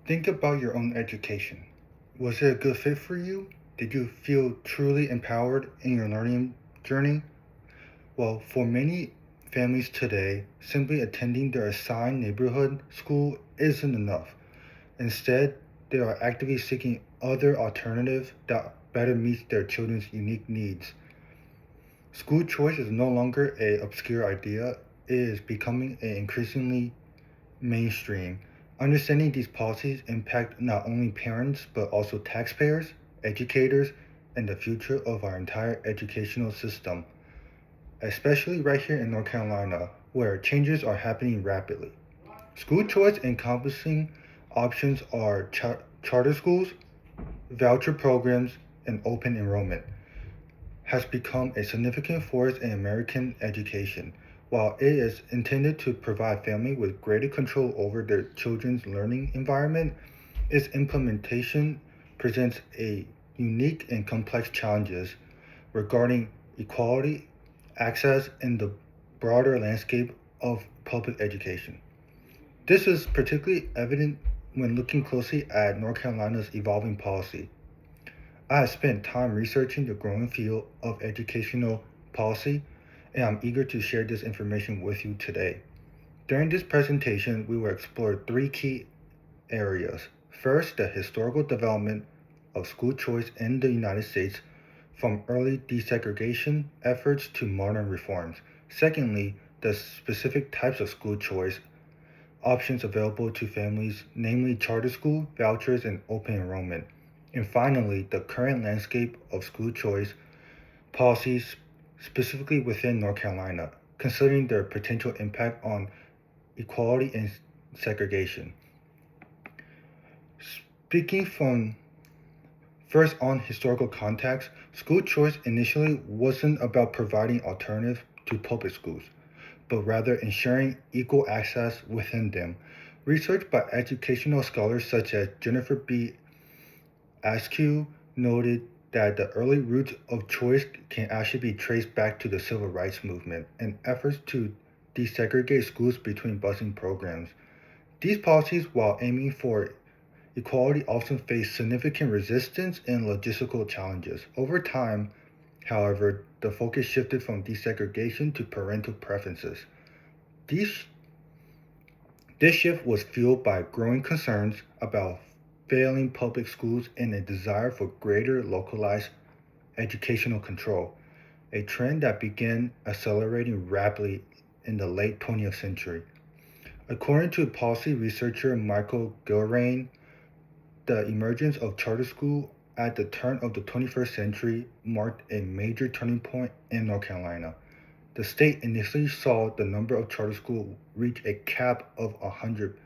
Think about your own education. Was it a good fit for you? Did you feel truly empowered in your learning journey? Well, for many families today, simply attending their assigned neighborhood school isn't enough. Instead, they are actively seeking other alternatives that better meet their children's unique needs. School choice is no longer an obscure idea, it is becoming an increasingly mainstream. Understanding these policies impact not only parents but also taxpayers, educators, and the future of our entire educational system, especially right here in North Carolina, where changes are happening rapidly. School choice encompassing options are charter schools, voucher programs, and open enrollment has become a significant force in American education. While it is intended to provide families with greater control over their children's learning environment, its implementation presents a unique and complex challenges regarding equality, access, and the broader landscape of public education. This is particularly evident when looking closely at North Carolina's evolving policy. I have spent time researching the growing field of educational policy, and I'm eager to share this information with you today. During this presentation, we will explore three key areas. First, the historical development of school choice in the United States from early desegregation efforts to modern reforms. Secondly, the specific types of school choice options available to families, namely charter school, vouchers, and open enrollment. And finally, the current landscape of school choice policies, specifically within North Carolina, considering their potential impact on equality and segregation. Speaking from first on historical context, school choice initially wasn't about providing alternatives to public schools, but rather ensuring equal access within them. Research by educational scholars such as Jennifer B. Askew noted that the early roots of choice can actually be traced back to the civil rights movement and efforts to desegregate schools between busing programs. These policies, while aiming for equality, often face significant resistance and logistical challenges. Over time, however, the focus shifted from desegregation to parental preferences. These This shift was fueled by growing concerns about failing public schools and a desire for greater localized educational control, a trend that began accelerating rapidly in the late 20th century. According to policy researcher Michael Gilrain, the emergence of charter school at the turn of the 21st century marked a major turning point in North Carolina. The state initially saw the number of charter schools reach a cap of 100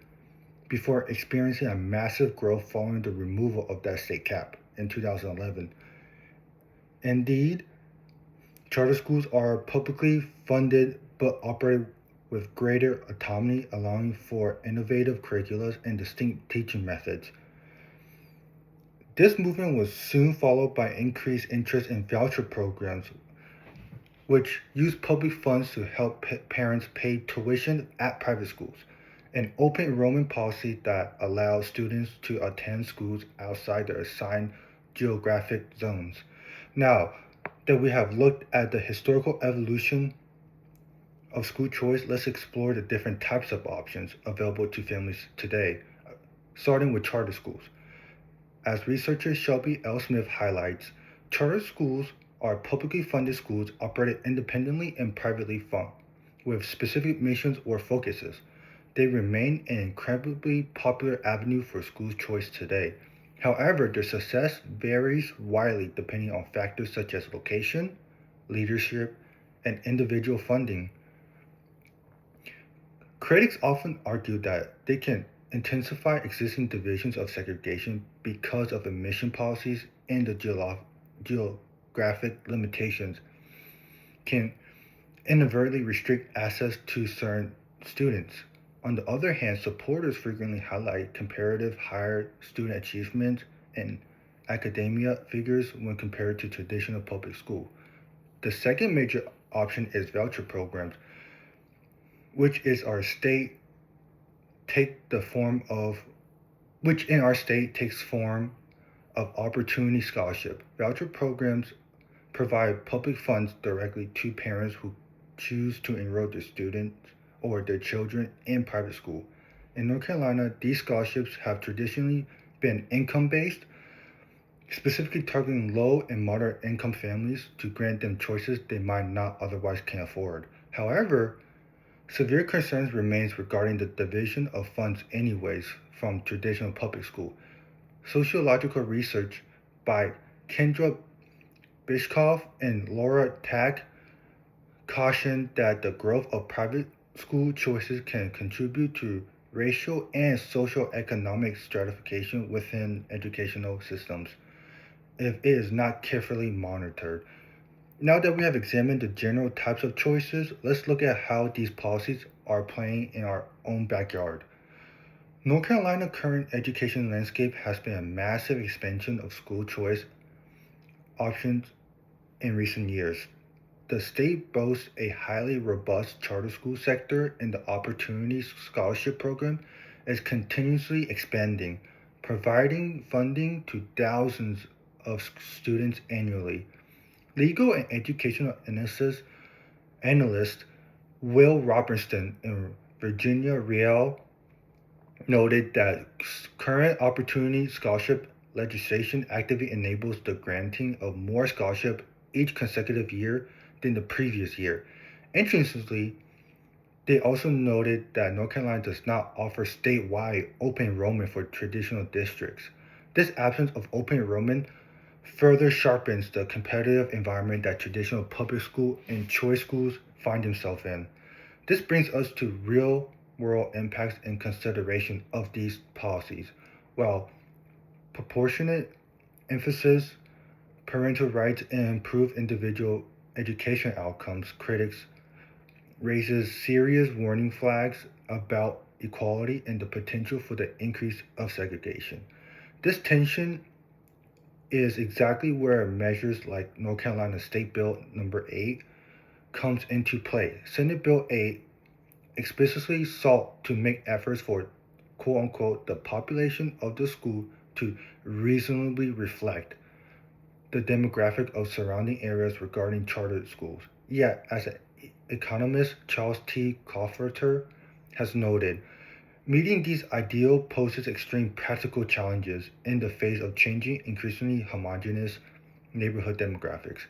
before experiencing a massive growth following the removal of that state cap in 2011. Indeed, charter schools are publicly funded but operate with greater autonomy, allowing for innovative curricula and distinct teaching methods. This movement was soon followed by increased interest in voucher programs, which use public funds to help parents pay tuition at private schools, an open enrollment policy that allows students to attend schools outside their assigned geographic zones. Now that we have looked at the historical evolution of school choice, let's explore the different types of options available to families today, starting with charter schools. As researcher Shelby L. Smith highlights, charter schools are publicly funded schools operated independently and privately funded, with specific missions or focuses. They remain an incredibly popular avenue for school choice today. However, their success varies widely depending on factors such as location, leadership, and individual funding. Critics often argue that they can intensify existing divisions of segregation because of admission policies and the geographic limitations can inadvertently restrict access to certain students. On the other hand, supporters frequently highlight comparative higher student achievement and academia figures when compared to traditional public school. The second major option is voucher programs, which is our state take the form of which in our state takes form of opportunity scholarship. Voucher programs provide public funds directly to parents who choose to enroll their students or their children in private school. In North Carolina, these scholarships have traditionally been income based, specifically targeting low and moderate income families to grant them choices they might not otherwise can afford. However, severe concerns remains regarding the division of funds anyways from traditional public school. Sociological research by Kendra Bishkoff and Laura Tack cautioned that the growth of private school choices can contribute to racial and social economic stratification within educational systems if it is not carefully monitored. Now that we have examined the general types of choices, let's look at how these policies are playing in our own backyard. North Carolina's current education landscape has been a massive expansion of school choice options in recent years. The state boasts a highly robust charter school sector, and the Opportunity Scholarship Program is continuously expanding, providing funding to thousands of students annually. Legal and educational analyst Will Robertson and Virginia Reale noted that current Opportunity Scholarship legislation actively enables the granting of more scholarship each consecutive year than the previous year. Interestingly, they also noted that North Carolina does not offer statewide open enrollment for traditional districts. This absence of open enrollment further sharpens the competitive environment that traditional public school and choice schools find themselves in. This brings us to real world impacts and consideration of these policies. While proportionate emphasis, parental rights, and improved individual education outcomes, critics raises serious warning flags about equality and the potential for the increase of segregation. This tension is exactly where measures like North Carolina State Bill number 8 comes into play. Senate Bill 8 explicitly sought to make efforts for quote unquote the population of the school to reasonably reflect the demographic of surrounding areas regarding charter schools. Yet, as economist Charles T. Cofferter has noted, meeting these ideals poses extreme practical challenges in the face of changing, increasingly homogeneous neighborhood demographics.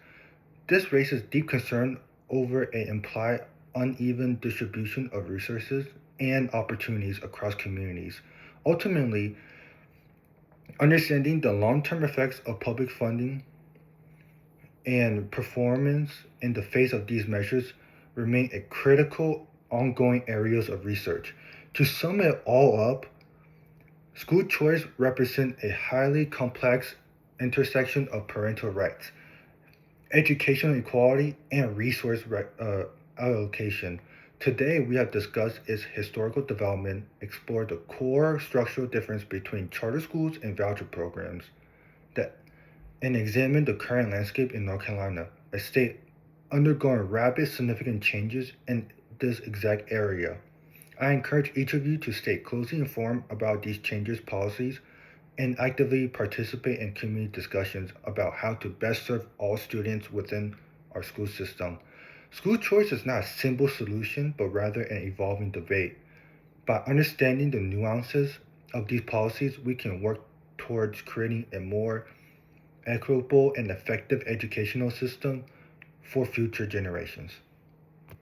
This raises deep concern over an implied uneven distribution of resources and opportunities across communities. Ultimately, understanding the long term effects of public funding and performance in the face of these measures remain a critical ongoing areas of research. To sum it all up, school choice represents a highly complex intersection of parental rights, educational equality, and allocation. Today, we have discussed its historical development, explored the core structural difference between charter schools and voucher programs, that, and examined the current landscape in North Carolina, a state undergoing rapid, significant changes in this exact area. I encourage each of you to stay closely informed about these changes, policies, and actively participate in community discussions about how to best serve all students within our school system. School choice is not a simple solution, but rather an evolving debate. By understanding the nuances of these policies, we can work towards creating a more equitable and effective educational system for future generations.